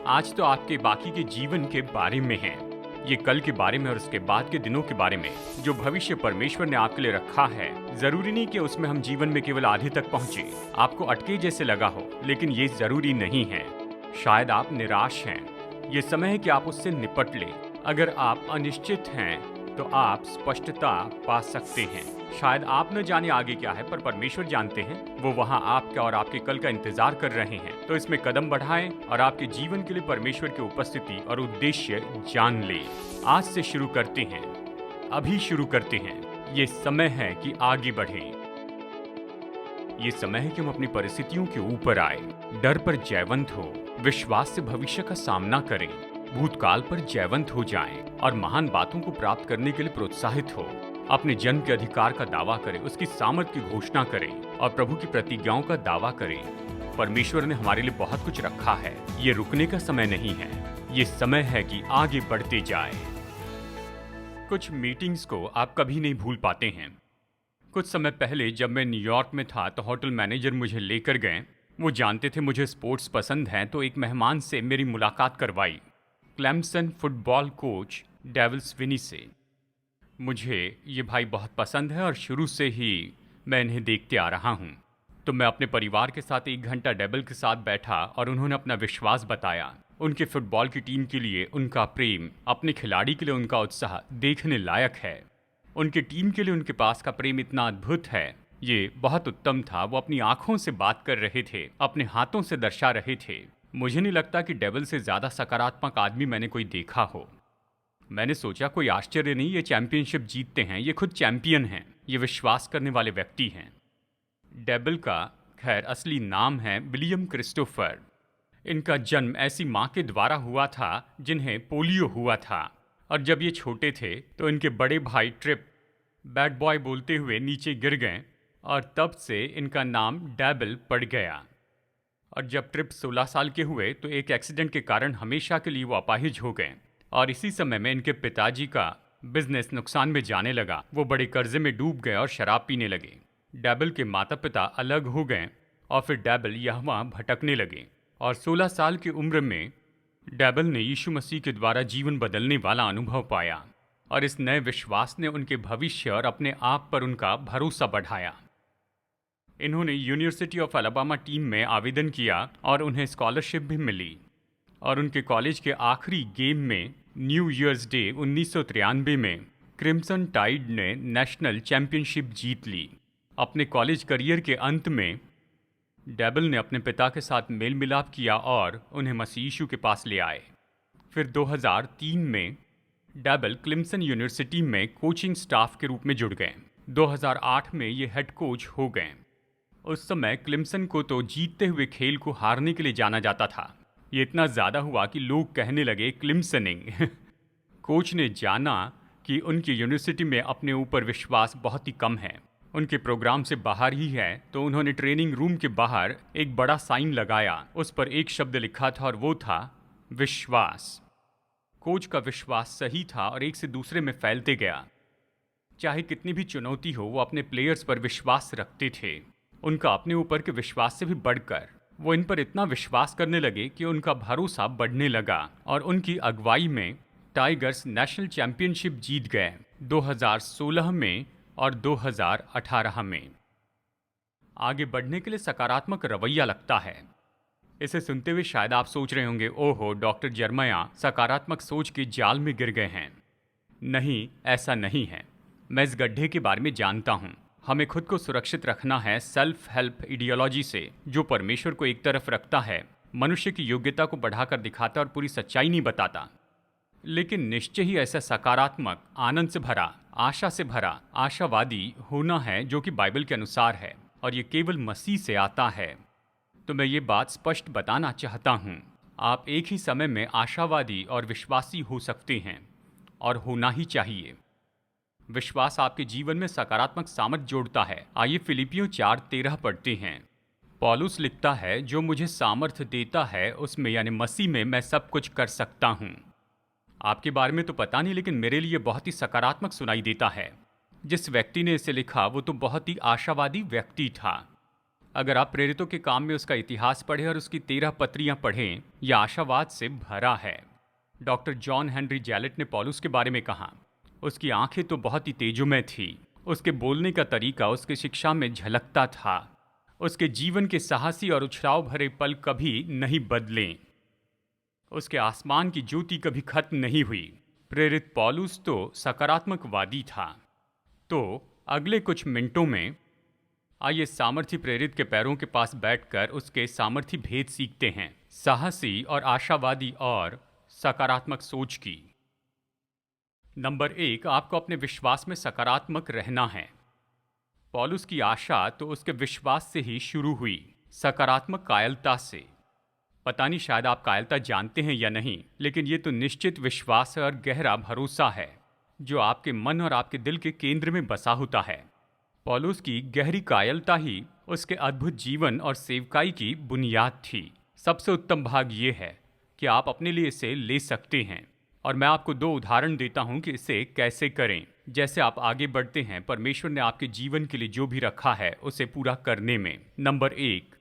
आज तो आपके बाकी के जीवन के बारे में है। ये कल के बारे में और उसके बाद के दिनों के बारे में। जो भविष्य परमेश्वर ने आपके लिए रखा है, जरूरी नहीं कि उसमें हम जीवन में केवल आधे तक पहुंचे। आपको अटके जैसे लगा हो, लेकिन ये जरूरी नहीं है। शायद आप निराश हैं। ये समय है कि आप उससे निपट लें। अगर आप अनिश्चित हैं, तो आप स्पष्टता पा सकते हैं। शायद आप न जाने आगे क्या है, पर परमेश्वर जानते हैं। वो वहाँ आपका और आपके कल का इंतजार कर रहे हैं। तो इसमें कदम बढ़ाएं और आपके जीवन के लिए परमेश्वर की उपस्थिति और उद्देश्य जान लें। आज से शुरू करते हैं, अभी शुरू करते हैं। ये समय है कि आगे बढ़ें। ये समय है कि हम अपनी परिस्थितियों के ऊपर आए, डर पर जयवंत हो, विश्वास से भविष्य का सामना करें, भूतकाल पर जयवंत हो जाएं और महान बातों को प्राप्त करने के लिए प्रोत्साहित हो। अपने जन्म के अधिकार का दावा करें, उसकी सामर्थ की घोषणा करें और प्रभु की प्रतिज्ञाओं का दावा करें। परमेश्वर ने हमारे लिए बहुत कुछ रखा है। ये रुकने का समय नहीं है। ये समय है कि आगे बढ़ते जाएं। कुछ मीटिंग्स को आप कभी नहीं भूल पाते हैं। कुछ समय पहले जब मैं न्यूयॉर्क में था, तो होटल मैनेजर मुझे लेकर गए। वो जानते थे मुझे स्पोर्ट्स पसंद है, तो एक मेहमान से मेरी मुलाकात करवाई, Clemson football coach devil Swinney से। मुझे ये भाई बहुत पसंद है और शुरू से ही मैं इन्हें देखते आ रहा हूँ। तो मैं अपने परिवार के साथ 1 घंटा डेविल के साथ बैठा और उन्होंने अपना विश्वास बताया। उनके फुटबॉल की टीम के लिए उनका प्रेम, अपने खिलाड़ी के लिए उनका उत्साह देखने लायक है। उनकी टीम के लिए उनके पास का प्रेम इतना अद्भुत है, ये बहुत उत्तम था। वो अपनी आंखों से बात कर रहे थे, अपने हाथों से दर्शा रहे थे। मुझे नहीं लगता कि डेविल से ज्यादा सकारात्मक आदमी मैंने कोई देखा हो। मैंने सोचा कोई आश्चर्य नहीं, ये चैंपियनशिप जीतते हैं, ये खुद चैंपियन हैं, ये विश्वास करने वाले व्यक्ति हैं। डेविल का खैर असली नाम है विलियम क्रिस्टोफर। इनका जन्म ऐसी माँ के द्वारा हुआ था जिन्हें पोलियो हुआ था, और जब ये छोटे थे तो इनके बड़े भाई ट्रिप बैड बॉय बोलते हुए नीचे गिर गए और तब से इनका नाम डेविल पड़ गया। और जब ट्रिप 16 साल के हुए तो एक एक्सीडेंट के कारण हमेशा के लिए वो अपाहिज हो गए, और इसी समय में इनके पिताजी का बिजनेस नुकसान में जाने लगा। वो बड़े कर्जे में डूब गए और शराब पीने लगे। डेविल के माता पिता अलग हो गए और फिर डेविल यहाँ वहाँ भटकने लगे, और 16 साल की उम्र में डेविल ने यीशु मसीह के द्वारा जीवन बदलने वाला अनुभव पाया, और इस नए विश्वास ने उनके भविष्य और अपने आप पर उनका भरोसा बढ़ाया। इन्होंने यूनिवर्सिटी ऑफ अलाबामा टीम में आवेदन किया और उन्हें स्कॉलरशिप भी मिली, और उनके कॉलेज के आखिरी गेम में न्यू ईयर्स डे 1993 में क्रिम्सन टाइड ने नेशनल चैंपियनशिप जीत ली। अपने कॉलेज करियर के अंत में डेविल ने अपने पिता के साथ मेल मिलाप किया और उन्हें मसीह यीशु के पास ले आए। फिर 2003 में डेविल क्लिम्सन यूनिवर्सिटी में कोचिंग स्टाफ के रूप में जुड़ गए। 2008 में ये हेड कोच हो गए। उस समय क्लिम्सन को तो जीतते हुए खेल को हारने के लिए जाना जाता था। ये इतना ज़्यादा हुआ कि लोग कहने लगे क्लिम्सनिंग। कोच ने जाना कि उनकी यूनिवर्सिटी में अपने ऊपर विश्वास बहुत ही कम है, उनके प्रोग्राम से बाहर ही है, तो उन्होंने ट्रेनिंग रूम के बाहर एक बड़ा साइन लगाया। उस पर एक शब्द लिखा था और वो था विश्वास। कोच का विश्वास सही था और एक से दूसरे में फैलते गया। चाहे कितनी भी चुनौती हो, वो अपने प्लेयर्स पर विश्वास रखते थे। उनका अपने ऊपर के विश्वास से भी बढ़कर वो इन पर इतना विश्वास करने लगे कि उनका भरोसा बढ़ने लगा, और उनकी अगुवाई में टाइगर्स नेशनल चैंपियनशिप जीत गए 2016 में और 2018 में। आगे बढ़ने के लिए सकारात्मक रवैया लगता है। इसे सुनते हुए शायद आप सोच रहे होंगे, ओहो डॉक्टर जर्मया सकारात्मक सोच के जाल में गिर गए हैं। नहीं, ऐसा नहीं है। मैं इस गड्ढे के बारे में जानता हूँ। हमें खुद को सुरक्षित रखना है सेल्फ हेल्प आइडियोलॉजी से, जो परमेश्वर को एक तरफ रखता है, मनुष्य की योग्यता को बढ़ाकर दिखाता और पूरी सच्चाई नहीं बताता। लेकिन निश्चय ही ऐसा सकारात्मक, आनंद से भरा, आशा से भरा, आशावादी होना है जो कि बाइबल के अनुसार है, और ये केवल मसीह से आता है। तो मैं ये बात स्पष्ट बताना चाहता हूँ, आप एक ही समय में आशावादी और विश्वासी हो सकते हैं, और होना ही चाहिए। विश्वास आपके जीवन में सकारात्मक सामर्थ जोड़ता है। आइए फिलिपियों 4:13 पढ़ते हैं। पौलुस लिखता है, जो मुझे सामर्थ देता है उसमें यानी मसीह में मैं सब कुछ कर सकता हूँ। आपके बारे में तो पता नहीं, लेकिन मेरे लिए बहुत ही सकारात्मक सुनाई देता है। जिस व्यक्ति ने इसे लिखा वो तो बहुत ही आशावादी व्यक्ति था। अगर आप प्रेरितों के काम में उसका इतिहास पढ़ें और उसकी 13 पत्रियां पढ़ें, यह आशावाद से भरा है। डॉक्टर जॉन हेनरी जैलेट ने पौलुस के बारे में कहा, उसकी आंखें तो बहुत ही तेजोमय थी। उसके बोलने का तरीका उसकी शिक्षा में झलकता था। उसके जीवन के साहसी और उछाव भरे पल कभी नहीं बदले। उसके आसमान की ज्योति कभी खत्म नहीं हुई। प्रेरित पौलुस तो सकारात्मकवादी था। तो अगले कुछ मिनटों में आइए सामर्थी प्रेरित के पैरों के पास बैठकर उसके सामर्थी भेद सीखते हैं, साहसी और आशावादी और सकारात्मक सोच की। नंबर 1, आपको अपने विश्वास में सकारात्मक रहना है। पौलुस की आशा तो उसके विश्वास से ही शुरू हुई, सकारात्मक कायरता से। पता नहीं शायद आप कायरता जानते हैं या नहीं, लेकिन ये तो निश्चित विश्वास है और गहरा भरोसा है जो आपके मन और आपके दिल के केंद्र में बसा होता है। पौलुस की गहरी कायरता ही उसके अद्भुत जीवन और सेवकाई की बुनियाद थी। सबसे उत्तम भाग ये है कि आप अपने लिए इसे ले सकते हैं, और मैं आपको 2 उदाहरण देता हूं कि इसे कैसे करें। जैसे आप आगे बढ़ते हैं परमेश्वर ने आपके जीवन के लिए जो भी रखा है उसे पूरा करने में। नंबर 1,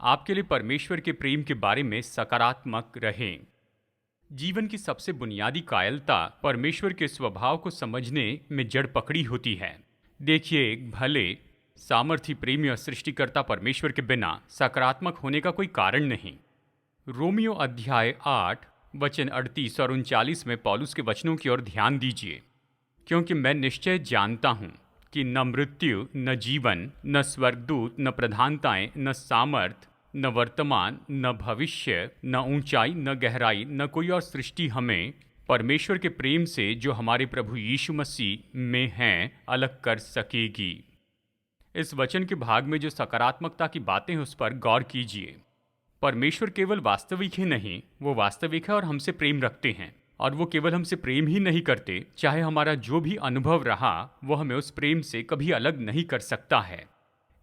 आपके लिए परमेश्वर के प्रेम के बारे में सकारात्मक रहें। जीवन की सबसे बुनियादी कायरता परमेश्वर के स्वभाव को समझने में जड़ पकड़ी होती है। देखिए, एक भले सामर्थी प्रेमी और सृष्टिकर्ता परमेश्वर के बिना सकारात्मक होने का कोई कारण नहीं। रोमियो अध्याय 8 वचन 38 और 39 में पौलुस के वचनों की ओर ध्यान दीजिए। क्योंकि मैं निश्चय जानता हूं कि न मृत्यु, न जीवन, न स्वर्गदूत, न प्रधानताएं, न सामर्थ, न वर्तमान, न भविष्य, न ऊंचाई, न गहराई, न कोई और सृष्टि हमें परमेश्वर के प्रेम से जो हमारे प्रभु यीशु मसीह में हैं अलग कर सकेगी। इस वचन के भाग में जो सकारात्मकता की बातें हैं उस पर गौर कीजिए। परमेश्वर केवल वास्तविक ही नहीं, वो वास्तविक है और हमसे प्रेम रखते हैं। और वो केवल हमसे प्रेम ही नहीं करते, चाहे हमारा जो भी अनुभव रहा वो हमें उस प्रेम से कभी अलग नहीं कर सकता है।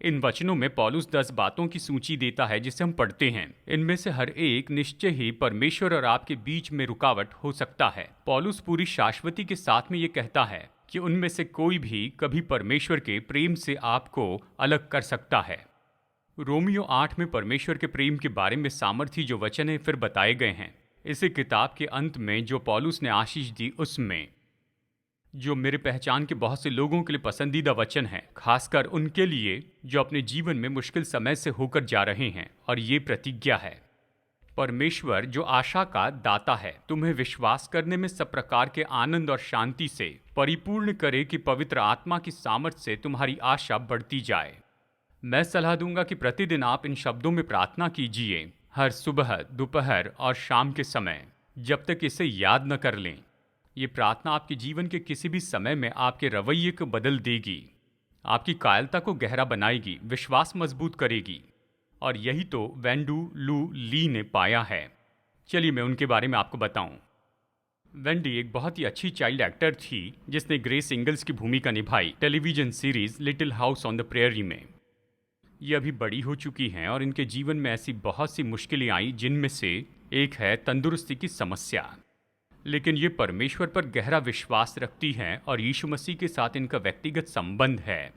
इन वचनों में पौलुस 10 बातों की सूची देता है जिसे हम पढ़ते हैं। इनमें से हर एक निश्चय ही परमेश्वर और आपके बीच में रुकावट हो सकता है। पौलुस पूरी शाश्वती के साथ में ये कहता है कि उनमें से कोई भी कभी परमेश्वर के प्रेम से आपको अलग कर सकता है। रोमियो 8 में परमेश्वर के प्रेम के बारे में सामर्थी जो वचन है फिर बताए गए हैं। इसी किताब के अंत में जो पौलुस ने आशीष दी उसमें जो मेरे पहचान के बहुत से लोगों के लिए पसंदीदा वचन है, खासकर उनके लिए जो अपने जीवन में मुश्किल समय से होकर जा रहे हैं, और ये प्रतिज्ञा है, परमेश्वर जो आशा का दाता है तुम्हें विश्वास करने में सब प्रकार के आनंद और शांति से परिपूर्ण करे कि पवित्र आत्मा की सामर्थ से तुम्हारी आशा बढ़ती जाए। मैं सलाह दूंगा कि प्रतिदिन आप इन शब्दों में प्रार्थना कीजिए, हर सुबह, दोपहर और शाम के समय, जब तक इसे याद न कर लें। ये प्रार्थना आपके जीवन के किसी भी समय में आपके रवैये को बदल देगी, आपकी कायरता को गहरा बनाएगी, विश्वास मजबूत करेगी। और यही तो वेंडू लू ली ने पाया है। चलिए मैं उनके बारे में आपको बताऊं। वेंडी एक बहुत ही अच्छी चाइल्ड एक्टर थी जिसने ग्रेस इंगल्स की भूमिका निभाई television series little house on the prairie में। ये अभी बड़ी हो चुकी हैं और इनके जीवन में ऐसी बहुत सी मुश्किलें आई जिनमें से एक है तंदुरुस्ती की समस्या। लेकिन ये परमेश्वर पर गहरा विश्वास रखती हैं और यीशु मसीह के साथ इनका व्यक्तिगत संबंध है।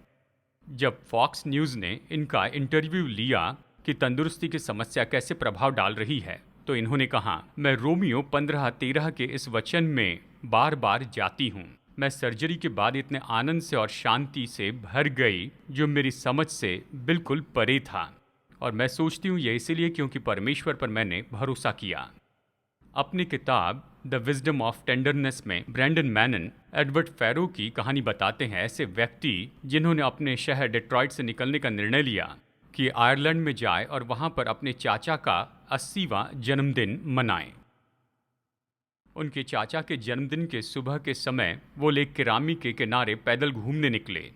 जब फॉक्स न्यूज़ ने इनका इंटरव्यू लिया कि तंदुरुस्ती की समस्या कैसे प्रभाव डाल रही है, तो इन्होंने कहा, मैं रोमियो 15:13 के इस वचन में बार बार जाती हूँ। मैं सर्जरी के बाद इतने आनंद से और शांति से भर गई जो मेरी समझ से बिल्कुल परे था। और मैं सोचती हूँ ये इसीलिए क्योंकि परमेश्वर पर मैंने भरोसा किया। अपनी किताब द विजडम ऑफ टेंडरनेस में ब्रैंडन मैनन एडवर्ड फैरो की कहानी बताते हैं ऐसे व्यक्ति जिन्होंने अपने शहर डेट्रॉइट से निकलने का निर्णय लिया कि आयरलैंड में जाए और वहाँ पर अपने चाचा का 80वां जन्मदिन मनाएं। उनके चाचा के जन्मदिन के सुबह के समय वो लेक किरामी के किनारे पैदल घूमने निकले,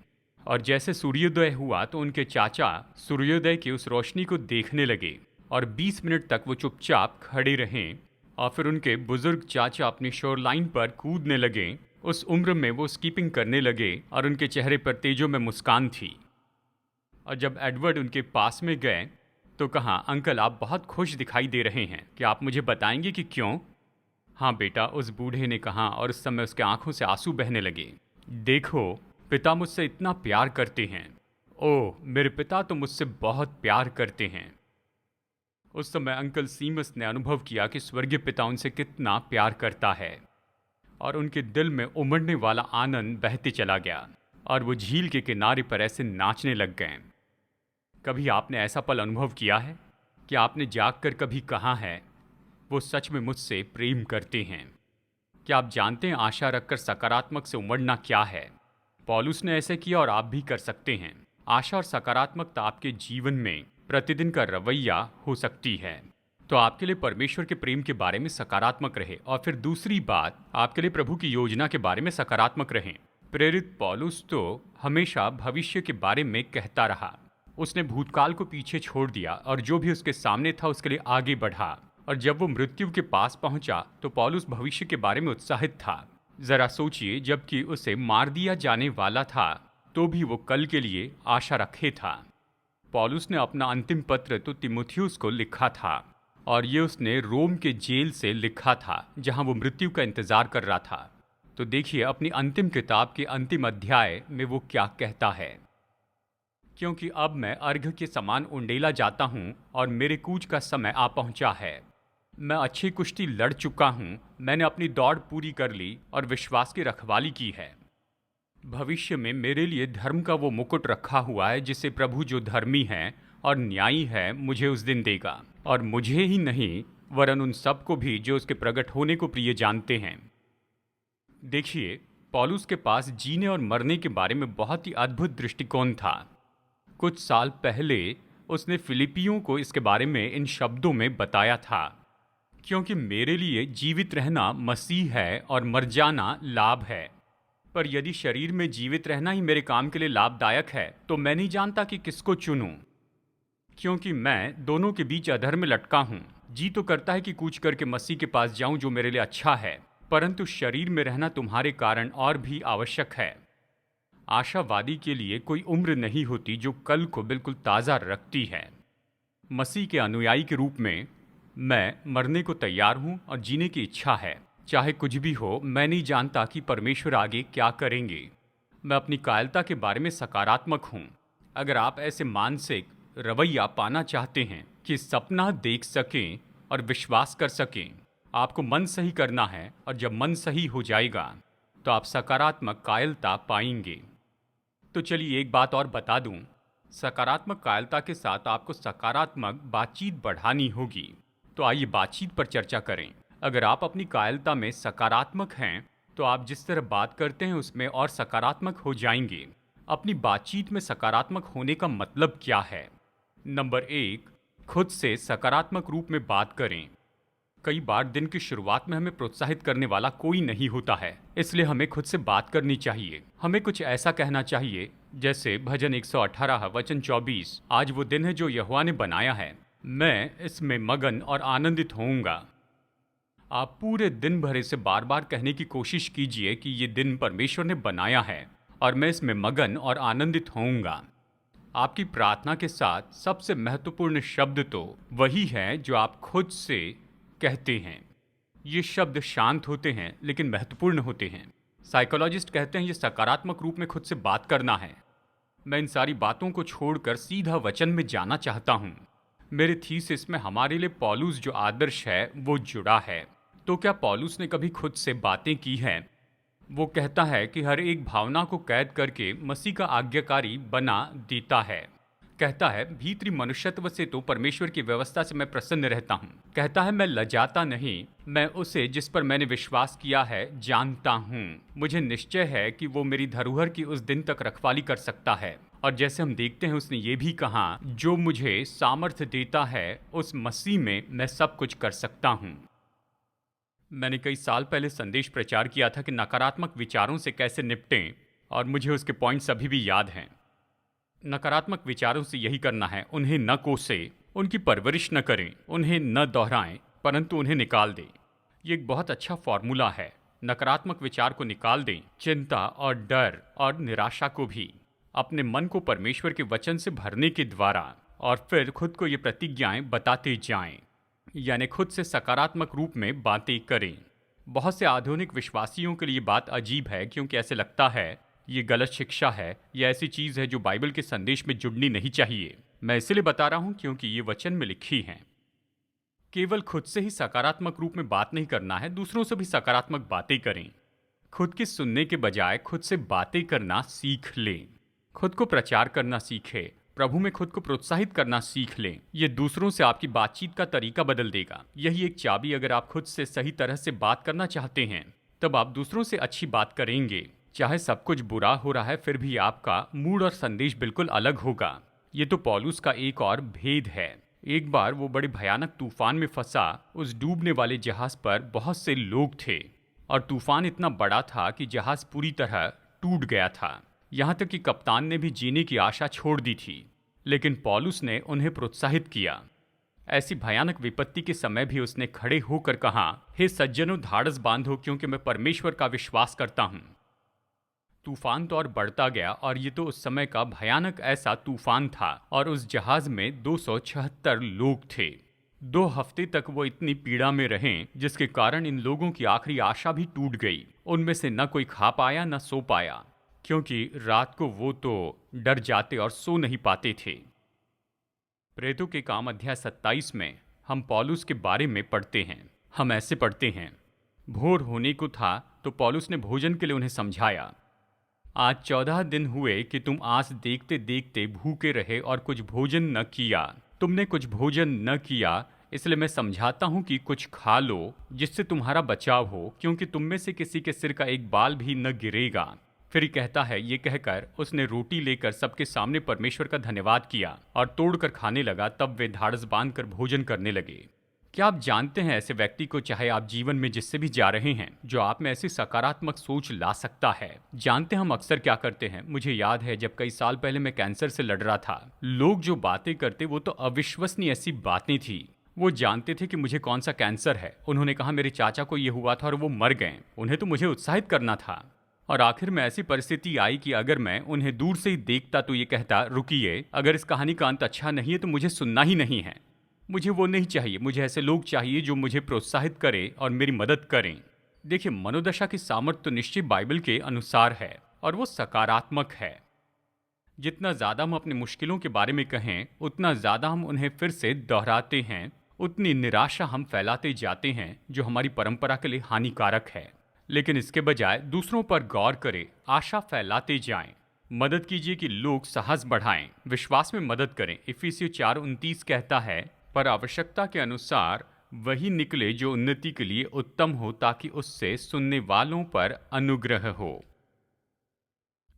और जैसे सूर्योदय हुआ तो उनके चाचा सूर्योदय की उस रोशनी को देखने लगे और 20 मिनट तक वो चुपचाप खड़े रहें। और फिर उनके बुजुर्ग चाचा अपनी शोरलाइन पर कूदने लगे। उस उम्र में वो स्कीपिंग करने लगे और उनके चेहरे पर तेजों में मुस्कान थी। और जब एडवर्ड उनके पास में गए तो कहा, अंकल आप बहुत खुश दिखाई दे रहे हैं, क्या आप मुझे बताएंगे कि क्यों? हाँ बेटा, उस बूढ़े ने कहा, और उस समय उसके आंखों से आंसू बहने लगे। देखो, पिता मुझसे इतना प्यार करते हैं, ओह, मेरे पिता तो मुझसे बहुत प्यार करते हैं। उस समय अंकल सीमस ने अनुभव किया कि स्वर्गीय पिता उनसे कितना प्यार करता है, और उनके दिल में उमड़ने वाला आनंद बहते चला गया और वो झील के किनारे पर ऐसे नाचने लग गए। कभी आपने ऐसा पल अनुभव किया है कि आपने जागकर कभी कहा है, वो सच में मुझसे प्रेम करते हैं? क्या आप जानते हैं आशा रखकर सकारात्मक से उमड़ना क्या है? पौलुस ने ऐसे किया और आप भी कर सकते हैं। आशा और सकारात्मकता आपके जीवन में प्रतिदिन का रवैया हो सकती है। तो आपके लिए परमेश्वर के प्रेम के बारे में सकारात्मक रहे, और फिर दूसरी बात, आपके लिए प्रभु की योजना के बारे में सकारात्मक रहें। प्रेरित पौलुस तो हमेशा भविष्य के बारे में कहता रहा। उसने भूतकाल को पीछे छोड़ दिया और जो भी उसके सामने था उसके लिए आगे बढ़ा। और जब वो मृत्यु के पास पहुंचा तो पौलुस भविष्य के बारे में उत्साहित था। जरा सोचिए, जबकि उसे मार दिया जाने वाला था तो भी वो कल के लिए आशा रखे था। पौलुस ने अपना अंतिम पत्र तो तिमुथियुस को लिखा था, और ये उसने रोम के जेल से लिखा था जहां वो मृत्यु का इंतजार कर रहा था। तो देखिए अपनी अंतिम किताब के अंतिम अध्याय में वो क्या कहता है। क्योंकि अब मैं अर्घ के समान उंडेला जाता हूं और मेरे कूच का समय आ पहुंचा है। मैं अच्छी कुश्ती लड़ चुका हूं, मैंने अपनी दौड़ पूरी कर ली और विश्वास की रखवाली की है। भविष्य में मेरे लिए धर्म का वो मुकुट रखा हुआ है जिसे प्रभु जो धर्मी है और न्यायी है मुझे उस दिन देगा, और मुझे ही नहीं वरन उन सबको भी जो उसके प्रकट होने को प्रिय जानते हैं। देखिए, पौलुस के पास जीने और मरने के बारे में बहुत ही अद्भुत दृष्टिकोण था। कुछ साल पहले उसने फिलिपियों को इसके बारे में इन शब्दों में बताया था, क्योंकि मेरे लिए जीवित रहना मसीह है और मर जाना लाभ है। पर यदि शरीर में जीवित रहना ही मेरे काम के लिए लाभदायक है तो मैं नहीं जानता कि किसको चुनूं, क्योंकि मैं दोनों के बीच अधर में लटका हूं। जी तो करता है कि कूच करके मसीह के पास जाऊं जो मेरे लिए अच्छा है, परंतु शरीर में रहना तुम्हारे कारण और भी आवश्यक है। आशावादी के लिए कोई उम्र नहीं होती जो कल को बिल्कुल ताज़ा रखती है। मसीह के अनुयायी के रूप में मैं मरने को तैयार हूं और जीने की इच्छा है। चाहे कुछ भी हो, मैं नहीं जानता कि परमेश्वर आगे क्या करेंगे। मैं अपनी कायरता के बारे में सकारात्मक हूं। अगर आप ऐसे मानसिक रवैया पाना चाहते हैं कि सपना देख सकें और विश्वास कर सकें, आपको मन सही करना है, और जब मन सही हो जाएगा तो आप सकारात्मक कायरता पाएंगे। तो चलिए एक बात और बता दूं, सकारात्मक कायरता के साथ आपको सकारात्मक बातचीत बढ़ानी होगी। तो आइए बातचीत पर चर्चा करें। अगर आप अपनी कायरता में सकारात्मक हैं तो आप जिस तरह बात करते हैं उसमें और सकारात्मक हो जाएंगे। अपनी बातचीत में सकारात्मक होने का मतलब क्या है? नंबर 1, खुद से सकारात्मक रूप में बात करें। कई बार दिन की शुरुआत में हमें प्रोत्साहित करने वाला कोई नहीं होता है, इसलिए हमें खुद से बात करनी चाहिए। हमें कुछ ऐसा कहना चाहिए जैसे भजन 118 वचन 24, आज वो दिन है जो यहोवा ने बनाया है, मैं इसमें मगन और आनंदित होऊंगा। आप पूरे दिन भर इसे बार बार कहने की कोशिश कीजिए कि ये दिन परमेश्वर ने बनाया है और मैं इसमें मगन और आनंदित होऊंगा। आपकी प्रार्थना के साथ सबसे महत्वपूर्ण शब्द तो वही है जो आप खुद से कहते हैं। ये शब्द शांत होते हैं लेकिन महत्वपूर्ण होते हैं। साइकोलॉजिस्ट कहते हैं ये सकारात्मक रूप में खुद से बात करना है। मैं इन सारी बातों को छोड़कर सीधा वचन में जाना चाहता हूँ। मेरे थीसिस में हमारे लिए पौलुस जो आदर्श है वो जुड़ा है। तो क्या पौलुस ने कभी खुद से बातें की हैं? वो कहता है कि हर एक भावना को कैद करके मसीह का आज्ञाकारी बना देता है। कहता है भीतरी मनुष्यत्व से तो परमेश्वर की व्यवस्था से मैं प्रसन्न रहता हूँ। कहता है मैं लजाता नहीं, मैं उसे जिस पर मैंने विश्वास किया है जानता हूँ। मुझे निश्चय है कि वो मेरी धरोहर की उस दिन तक रखवाली कर सकता है। और जैसे हम देखते हैं उसने ये भी कहा, जो मुझे सामर्थ्य देता है उस मसीह में मैं सब कुछ कर सकता हूँ। मैंने कई साल पहले संदेश प्रचार किया था कि नकारात्मक विचारों से कैसे निपटें, और मुझे उसके पॉइंट्स अभी भी याद हैं। नकारात्मक विचारों से यही करना है, उन्हें न कोसें, उनकी परवरिश न करें, उन्हें न दोहराएं, परंतु उन्हें निकाल दें। ये एक बहुत अच्छा फॉर्मूला है। नकारात्मक विचार को निकाल दें, चिंता और डर और निराशा को भी, अपने मन को परमेश्वर के वचन से भरने के द्वारा, और फिर खुद को ये प्रतिज्ञाएं बताते जाएं, यानी खुद से सकारात्मक रूप में बातें करें। बहुत से आधुनिक विश्वासियों के लिए बात अजीब है, क्योंकि ऐसे लगता है ये गलत शिक्षा है, ये ऐसी चीज है जो बाइबल के संदेश में जुड़नी नहीं चाहिए। मैं इसलिए बता रहा हूं क्योंकि ये वचन में लिखी है। केवल खुद से ही सकारात्मक रूप में बात नहीं करना है, दूसरों से भी सकारात्मक बातें करें। खुद की सुनने के बजाय खुद से बातें करना सीख लें। खुद को प्रचार करना सीखें। प्रभु में खुद को प्रोत्साहित करना सीख लें। ये दूसरों से आपकी बातचीत का तरीका बदल देगा। यही एक चाबी, अगर आप खुद से सही तरह से बात करना चाहते हैं तब आप दूसरों से अच्छी बात करेंगे। चाहे सब कुछ बुरा हो रहा है, फिर भी आपका मूड और संदेश बिल्कुल अलग होगा। ये तो पौलुस का एक और भेद है। एक बार वो बड़े भयानक तूफान में फंसा। उस डूबने वाले जहाज पर बहुत से लोग थे और तूफान इतना बड़ा था कि जहाज पूरी तरह टूट गया था। यहाँ तक कि कप्तान ने भी जीने की आशा छोड़ दी थी, लेकिन पौलुस ने उन्हें प्रोत्साहित किया। ऐसी भयानक विपत्ति के समय भी उसने खड़े होकर कहा, हे सज्जनों, धाड़स बांधो, क्योंकि मैं परमेश्वर का विश्वास करता हूँ। तूफान तो और बढ़ता गया, और ये तो उस समय का भयानक ऐसा तूफान था, और उस जहाज में 276 लोग थे। 2 हफ्ते तक वो इतनी पीड़ा में रहे, जिसके कारण इन लोगों की आखिरी आशा भी टूट गई। उनमें से न कोई खा पाया न सो पाया, क्योंकि रात को वो तो डर जाते और सो नहीं पाते थे। प्रेरितों के काम अध्याय 27 में हम पौलुस के बारे में पढ़ते हैं। हम ऐसे पढ़ते हैं, भोर होने को था तो पौलुस ने भोजन के लिए उन्हें समझाया। आज 14 दिन हुए कि तुम आस देखते देखते भूखे रहे और कुछ भोजन न किया। तुमने कुछ भोजन न किया, इसलिए मैं समझाता हूँ कि कुछ खा लो, जिससे तुम्हारा बचाव हो, क्योंकि तुम में से किसी के सिर का एक बाल भी न गिरेगा। फिर कहता है, ये कहकर उसने रोटी लेकर सबके सामने परमेश्वर का धन्यवाद किया और तोड़कर खाने लगा। तब वे धाड़स बांधकर भोजन करने लगे। क्या आप जानते हैं, ऐसे व्यक्ति को चाहे आप जीवन में जिससे भी जा रहे हैं, जो आप में ऐसी सकारात्मक सोच ला सकता है। जानते हैं हम अक्सर क्या करते हैं? मुझे याद है जब कई साल पहले मैं कैंसर से लड़ रहा था, लोग जो बातें करते वो तो अविश्वसनीय ऐसी बातें थी। वो जानते थे कि मुझे कौन सा कैंसर है। उन्होंने कहा मेरे चाचा को ये हुआ था और वो मर गए। उन्हें तो मुझे उत्साहित करना था, और आखिर में ऐसी परिस्थिति आई कि अगर मैं उन्हें दूर से ही देखता तो ये कहता, रुकिए, अगर इस कहानी का अंत अच्छा नहीं है तो मुझे सुनना ही नहीं है। मुझे वो नहीं चाहिए। मुझे ऐसे लोग चाहिए जो मुझे प्रोत्साहित करें और मेरी मदद करें। देखिए, मनोदशा की सामर्थ्य तो निश्चित बाइबल के अनुसार है, और वो सकारात्मक है। जितना ज़्यादा हम अपनी मुश्किलों के बारे में कहें, उतना ज़्यादा हम उन्हें फिर से दोहराते हैं, उतनी निराशा हम फैलाते जाते हैं, जो हमारी परंपरा के लिए हानिकारक है। लेकिन इसके बजाय दूसरों पर गौर करें, आशा फैलाते जाएं, मदद कीजिए कि लोग साहस बढ़ाएं, विश्वास में मदद करें। इफिसियों 4:29 कहता है, पर आवश्यकता के अनुसार वही निकले जो उन्नति के लिए उत्तम हो, ताकि उससे सुनने वालों पर अनुग्रह हो।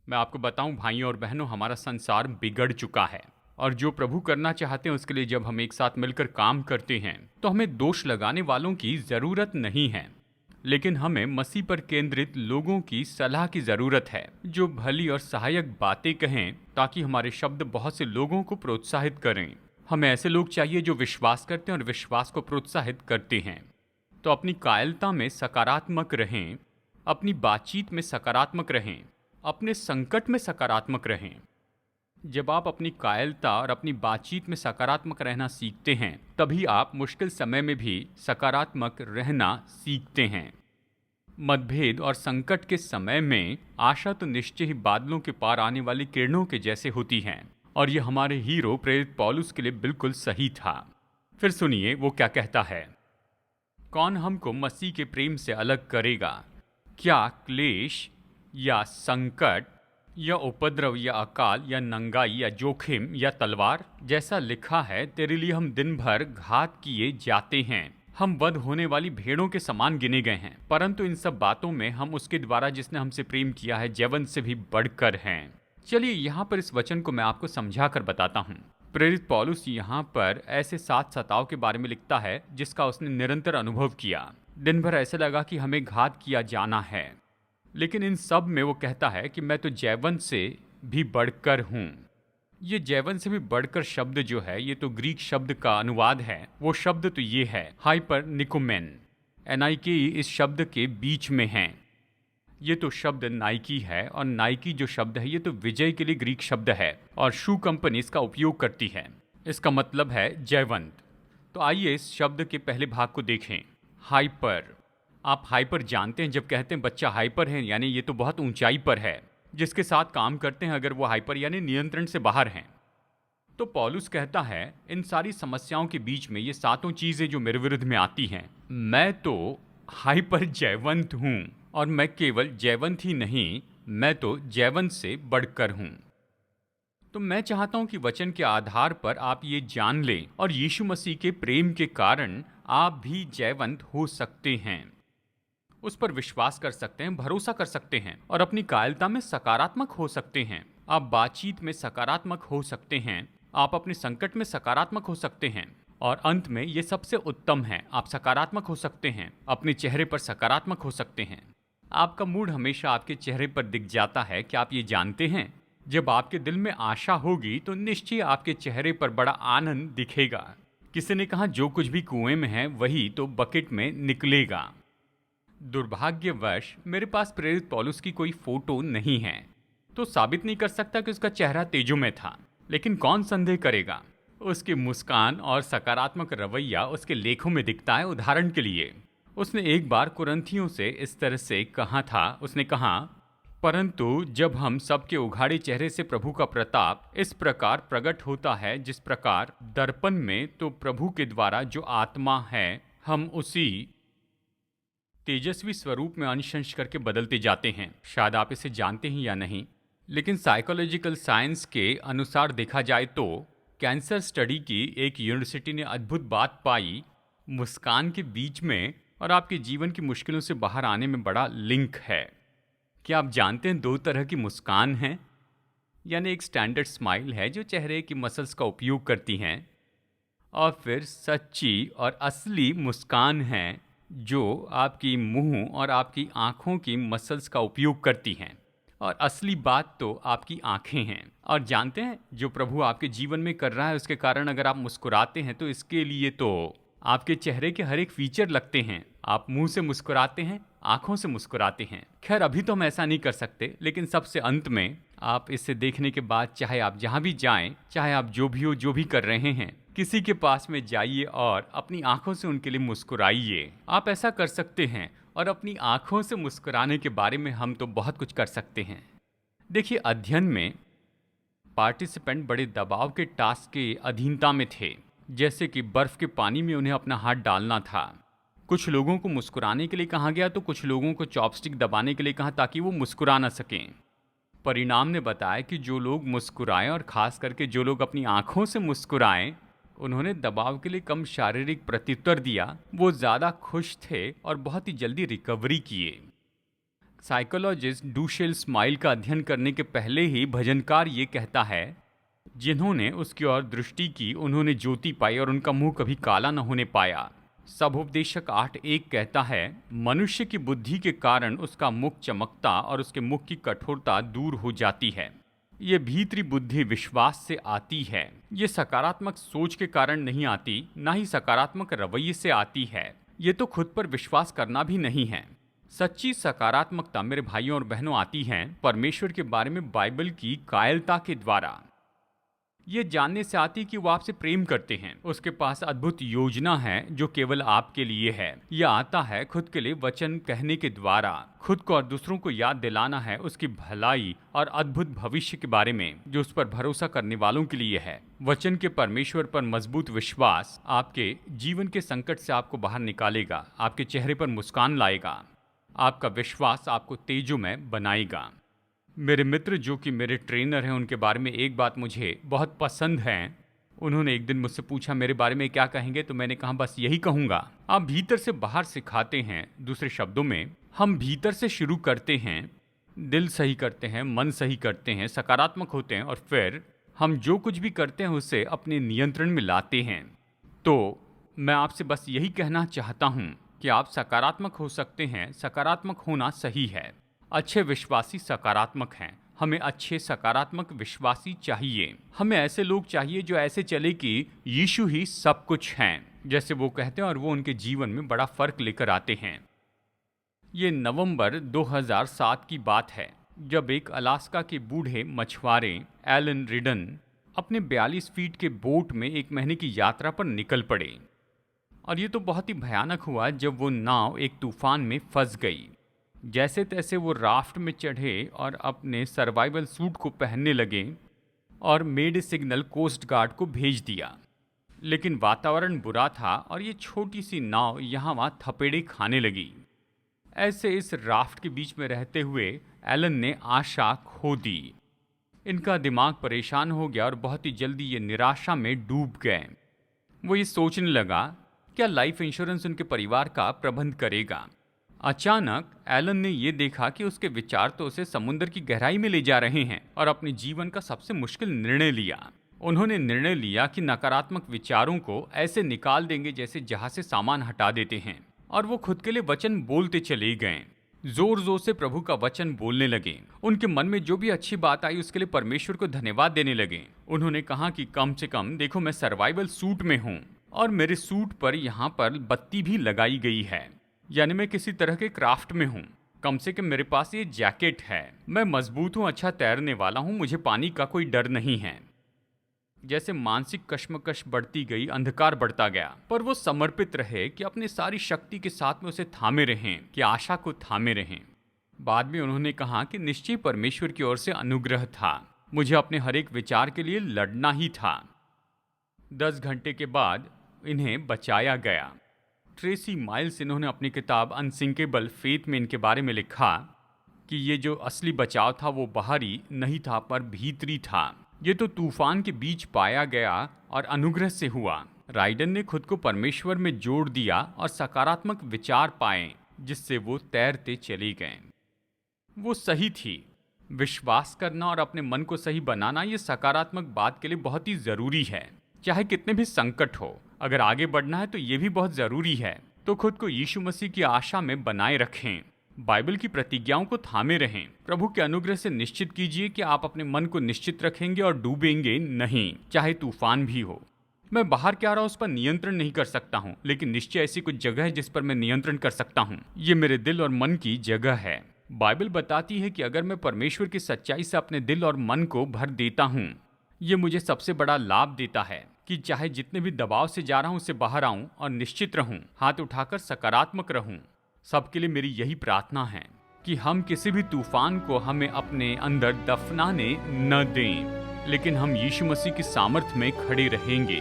मैं आपको बताऊं भाइयों और बहनों, हमारा संसार बिगड़ चुका है, और जो प्रभु करना चाहते हैं उसके लिए जब हम एक साथ मिलकर काम करते हैं तो हमें दोष लगाने वालों की जरूरत नहीं है, लेकिन हमें मसीह पर केंद्रित लोगों की सलाह की जरूरत है, जो भली और सहायक बातें कहें, ताकि हमारे शब्द बहुत से लोगों को प्रोत्साहित करें। हमें ऐसे लोग चाहिए जो विश्वास करते हैं और विश्वास को प्रोत्साहित करते हैं। तो अपनी कायरता में सकारात्मक रहें, अपनी बातचीत में सकारात्मक रहें, अपने संकट में सकारात्मक रहें। जब आप अपनी कायरता और अपनी बातचीत में सकारात्मक रहना सीखते हैं, तभी आप मुश्किल समय में भी सकारात्मक रहना सीखते हैं। मतभेद और संकट के समय में आशा तो निश्चय ही बादलों के पार आने वाली किरणों के जैसे होती हैं, और यह हमारे हीरो प्रेरित पौलुस के लिए बिल्कुल सही था। फिर सुनिए वो क्या कहता है, कौन हमको मसीह के प्रेम से अलग करेगा? क्या क्लेश या संकट या उपद्रव या अकाल या नंगाई या जोखिम या तलवार? जैसा लिखा है, तेरे लिए हम दिन भर घात किए जाते हैं, हम वध होने वाली भेड़ों के समान गिने गए हैं। परंतु इन सब बातों में हम उसके द्वारा जिसने हमसे प्रेम किया है जैवन से भी बढ़कर हैं। चलिए यहाँ पर इस वचन को मैं आपको समझा कर बताता हूँ। प्रेरित पौलुस यहाँ पर ऐसे 7 सताव के बारे में लिखता है जिसका उसने निरंतर अनुभव किया। दिन भर ऐसे लगा कि हमें घात किया जाना है, लेकिन इन सब में वो कहता है कि मैं तो जैवन से भी बढ़कर हूँ। ये जैवन से भी बढ़कर शब्द जो है, ये तो ग्रीक शब्द का अनुवाद है। वो शब्द तो ये है हाइपर निकोमेन। NIKE इस शब्द के बीच में है। ये तो शब्द नाइकी है, और नाइकी जो शब्द है ये तो विजय के लिए ग्रीक शब्द है, और शू कंपनी इसका उपयोग करती है। इसका मतलब है जयवंत। तो आइए इस शब्द के पहले भाग को देखें, हाइपर। आप हाइपर जानते हैं, जब कहते हैं बच्चा हाइपर है, यानी ये तो बहुत ऊंचाई पर है। जिसके साथ काम करते हैं अगर वो हाइपर यानी नियंत्रण से बाहर हैं। तो पौलुस कहता है इन सारी समस्याओं के बीच में ये सातों चीजें जो मेरे विरुद्ध में आती हैं, मैं तो हाइपर जयवंत हूं, और मैं केवल जयवंत ही नहीं, मैं तो जयवंत से बढ़कर हूं। तो मैं चाहता हूं कि वचन के आधार पर आप ये जान लें और यीशु मसीह के प्रेम के कारण आप भी जयवंत हो सकते हैं, उस पर विश्वास कर सकते हैं, भरोसा कर सकते हैं और अपनी कायरता में सकारात्मक हो सकते हैं। आप बातचीत में सकारात्मक हो सकते हैं, आप अपने संकट में सकारात्मक हो सकते हैं, और अंत में ये सबसे उत्तम है, आप सकारात्मक हो सकते हैं, अपने चेहरे पर सकारात्मक हो सकते हैं। आपका मूड हमेशा आपके चेहरे पर दिख जाता है, क्या आप ये जानते हैं? जब आपके दिल में आशा होगी तो निश्चय आपके चेहरे पर बड़ा आनंद दिखेगा। किसी ने कहा जो कुछ भी कुएं में है वही तो बकेट में निकलेगा। दुर्भाग्यवश मेरे पास प्रेरित पौलुस की कोई फोटो नहीं है, तो साबित नहीं कर सकता कि उसका चेहरा तेजो में था, लेकिन कौन संदेह करेगा? उसकी मुस्कान और सकारात्मक रवैया उसके लेखों में दिखता है। उदाहरण के लिए उसने एक बार कुरिन्थियों से इस तरह से कहा था, उसने कहा, परंतु जब हम सबके उघाड़े चेहरे से प्रभु का प्रताप इस प्रकार प्रकट होता है जिस प्रकार दर्पण में, तो प्रभु के द्वारा जो आत्मा है हम उसी तेजस्वी स्वरूप में अंश करके बदलते जाते हैं। शायद आप इसे जानते हैं या नहीं, लेकिन साइकोलॉजिकल साइंस के अनुसार देखा जाए तो कैंसर स्टडी की एक यूनिवर्सिटी ने अद्भुत बात पाई, मुस्कान के बीच में और आपके जीवन की मुश्किलों से बाहर आने में बड़ा लिंक है। क्या आप जानते हैं दो तरह की मुस्कान हैं? यानी एक स्टैंडर्ड स्माइल है जो चेहरे की मसल्स का उपयोग करती हैं, और फिर सच्ची और असली मुस्कान है जो आपकी मुंह और आपकी आंखों की मसल्स का उपयोग करती हैं, और असली बात तो आपकी आंखें हैं। और जानते हैं जो प्रभु आपके जीवन में कर रहा है उसके कारण अगर आप मुस्कुराते हैं तो इसके लिए तो आपके चेहरे के हर एक फीचर लगते हैं। आप मुंह से मुस्कुराते हैं, आंखों से मुस्कुराते हैं। खैर अभी तो हम ऐसा नहीं कर सकते, लेकिन सबसे अंत में आप इसे देखने के बाद चाहे आप जहां भी जाएं, चाहे आप जो भी हो, जो भी कर रहे हैं, किसी के पास में जाइए और अपनी आंखों से उनके लिए मुस्कुराइए। आप ऐसा कर सकते हैं, और अपनी आंखों से मुस्कुराने के बारे में हम तो बहुत कुछ कर सकते हैं। देखिए, अध्ययन में पार्टिसिपेंट बड़े दबाव के टास्क के अधीनता में थे, जैसे कि बर्फ के पानी में उन्हें अपना हाथ डालना था। कुछ लोगों को मुस्कुराने के लिए कहा गया तो कुछ लोगों को चॉपस्टिक दबाने के लिए कहा ताकि वो मुस्कुरा ना सकें। परिणाम ने बताया कि जो लोग मुस्कुराएं, और खास करके जो लोग अपनी आंखों से मुस्कुराएं, उन्होंने दबाव के लिए कम शारीरिक प्रत्युत्तर दिया, वो ज़्यादा खुश थे और बहुत ही जल्दी रिकवरी किए। साइकोलॉजिस्ट डूशेल स्माइल का अध्ययन करने के पहले ही भजनकार ये कहता है, जिन्होंने उसकी ओर दृष्टि की उन्होंने ज्योति पाई और उनका मुंह कभी काला न होने पाया। सबोपदेशक 8:1 कहता है, मनुष्य की बुद्धि के कारण उसका मुख चमकता और उसके मुख की कठोरता दूर हो जाती है। ये भीतरी बुद्धि विश्वास से आती है। ये सकारात्मक सोच के कारण नहीं आती, ना ही सकारात्मक रवैये से आती है। ये तो खुद पर विश्वास करना भी नहीं है। सच्ची सकारात्मकता मेरे भाइयों और बहनों आती है परमेश्वर के बारे में बाइबल की कायरता के द्वारा। ये जानने से आती कि वो आपसे प्रेम करते हैं, उसके पास अद्भुत योजना है जो केवल आपके लिए है। यह आता है खुद के लिए वचन कहने के द्वारा। खुद को और दूसरों को याद दिलाना है उसकी भलाई और अद्भुत भविष्य के बारे में जो उस पर भरोसा करने वालों के लिए है। वचन के परमेश्वर पर मजबूत विश्वास आपके जीवन के संकट से आपको बाहर निकालेगा, आपके चेहरे पर मुस्कान लाएगा। आपका विश्वास आपको तेजोमय बनाएगा। मेरे मित्र जो कि मेरे ट्रेनर हैं, उनके बारे में एक बात मुझे बहुत पसंद है। उन्होंने एक दिन मुझसे पूछा मेरे बारे में क्या कहेंगे, तो मैंने कहा बस यही कहूँगा, आप भीतर से बाहर सिखाते हैं। दूसरे शब्दों में हम भीतर से शुरू करते हैं, दिल सही करते हैं, मन सही करते हैं, सकारात्मक होते हैं, और फिर हम जो कुछ भी करते हैं उसे अपने नियंत्रण में लाते हैं। तो मैं आपसे बस यही कहना चाहता हूँ कि आप सकारात्मक हो सकते हैं। सकारात्मक होना सही है। अच्छे विश्वासी सकारात्मक हैं। हमें अच्छे सकारात्मक विश्वासी चाहिए। हमें ऐसे लोग चाहिए जो ऐसे चले कि यीशु ही सब कुछ हैं, जैसे वो कहते हैं, और वो उनके जीवन में बड़ा फर्क लेकर आते हैं। ये नवंबर 2007 की बात है जब एक अलास्का के बूढ़े मछुआरे एलन रिडन अपने 42 फीट के बोट में एक महीने की यात्रा पर निकल पड़े। और ये तो बहुत ही भयानक हुआ जब वो नाव एक तूफान में फंस गई। जैसे तैसे वो राफ्ट में चढ़े और अपने सर्वाइवल सूट को पहनने लगे और मेड सिग्नल कोस्ट गार्ड को भेज दिया। लेकिन वातावरण बुरा था और ये छोटी सी नाव यहाँ वहाँ थपेड़े खाने लगी। ऐसे इस राफ्ट के बीच में रहते हुए एलन ने आशा खो दी। इनका दिमाग परेशान हो गया और बहुत ही जल्दी ये निराशा में डूब गए। वो ये सोचने लगा, क्या लाइफ इंश्योरेंस उनके परिवार का प्रबंध करेगा। अचानक एलन ने यह देखा कि उसके विचार तो उसे समुद्र की गहराई में ले जा रहे हैं और अपने जीवन का सबसे मुश्किल निर्णय लिया। उन्होंने निर्णय लिया कि नकारात्मक विचारों को ऐसे निकाल देंगे जैसे जहाज से सामान हटा देते हैं, और वो खुद के लिए वचन बोलते चले गए। जोर जोर से प्रभु का वचन बोलने लगे। उनके मन में जो भी अच्छी बात आई उसके लिए परमेश्वर को धन्यवाद देने लगे। उन्होंने कहा कि कम से कम देखो, मैं सर्वाइवल सूट में हूँ और मेरे सूट पर यहाँ पर बत्ती भी लगाई गई है, यानी मैं किसी तरह के क्राफ्ट में हूँ। कम से कम मेरे पास ये जैकेट है, मैं मजबूत हूँ, अच्छा तैरने वाला हूँ, मुझे पानी का कोई डर नहीं है। जैसे मानसिक कश्मकश बढ़ती गई, अंधकार बढ़ता गया, पर वो समर्पित रहे कि अपनी सारी शक्ति के साथ में उसे थामे रहें, कि आशा को थामे रहें। बाद में उन्होंने कहा कि निश्चय परमेश्वर की ओर से अनुग्रह था, मुझे अपने हर एक विचार के लिए लड़ना ही था। 10 घंटे के बाद इन्हें बचाया गया। ट्रेसी माइल्स, इन्होंने अपनी किताब अनसिंकेबल फेथ में इनके बारे में लिखा कि ये जो असली बचाव था वो बाहरी नहीं था पर भीतरी था। ये तो तूफान के बीच पाया गया और अनुग्रह से हुआ। राइडन ने खुद को परमेश्वर में जोड़ दिया और सकारात्मक विचार पाए जिससे वो तैरते चले गए। वो सही थी। विश्वास करना और अपने मन को सही बनाना ये सकारात्मक बात के लिए बहुत ही ज़रूरी है। चाहे कितने भी संकट हो, अगर आगे बढ़ना है तो ये भी बहुत ज़रूरी है। तो खुद को यीशु मसीह की आशा में बनाए रखें, बाइबल की प्रतिज्ञाओं को थामे रहें। प्रभु के अनुग्रह से निश्चित कीजिए कि आप अपने मन को निश्चित रखेंगे और डूबेंगे नहीं, चाहे तूफान भी हो। मैं बाहर क्या रहा उस पर नियंत्रण नहीं कर सकता हूँ, लेकिन निश्चय ऐसी कुछ जगह है जिस पर मैं नियंत्रण कर सकता हूँ। ये मेरे दिल और मन की जगह है। बाइबल बताती है कि अगर मैं परमेश्वर की सच्चाई से अपने दिल और मन को भर देता हूँ, ये मुझे सबसे बड़ा लाभ देता है कि चाहे जितने भी दबाव से जा रहा हूँ उससे बाहर आऊँ और निश्चित रहूँ, हाथ उठाकर सकारात्मक रहूँ। सबके लिए मेरी यही प्रार्थना है कि हम किसी भी तूफान को हमें अपने अंदर दफनाने न दें, लेकिन हम यीशु मसीह की सामर्थ्य में खड़े रहेंगे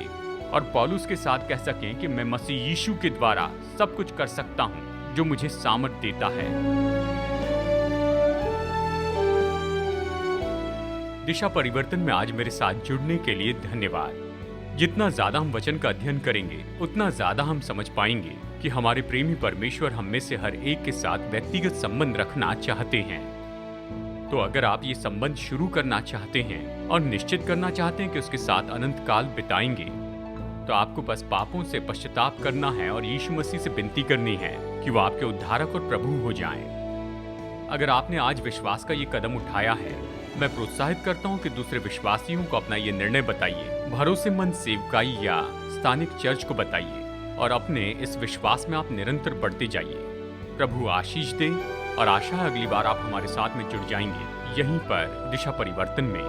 और पौलुस के साथ कह सकें कि मैं मसीह यीशु के द्वारा सब कुछ कर सकता हूँ जो मुझे सामर्थ्य देता है। दिशा परिवर्तन में आज मेरे साथ जुड़ने के लिए धन्यवाद। जितना ज्यादा हम वचन का अध्ययन करेंगे उतना ज्यादा हम समझ पाएंगे कि हमारे प्रेमी परमेश्वर हम में से हर एक के साथ व्यक्तिगत संबंध रखना चाहते हैं। तो अगर आप ये संबंध शुरू करना चाहते हैं और निश्चित करना चाहते हैं कि उसके साथ अनंत काल बिताएंगे, तो आपको बस पापों से पश्चाताप करना है और यीशु मसीह से विनती करनी है कि वो आपके उद्धारक और प्रभु हो जाएं। अगर आपने आज विश्वास का ये कदम उठाया है, मैं प्रोत्साहित करता हूँ कि दूसरे विश्वासियों को अपना ये निर्णय बताइए, भरोसेमंद सेवकाई या स्थानिक चर्च को बताइए और अपने इस विश्वास में आप निरंतर बढ़ते जाइए। प्रभु आशीष दे और आशा है अगली बार आप हमारे साथ में जुड़ जाएंगे यहीं पर दिशा परिवर्तन में।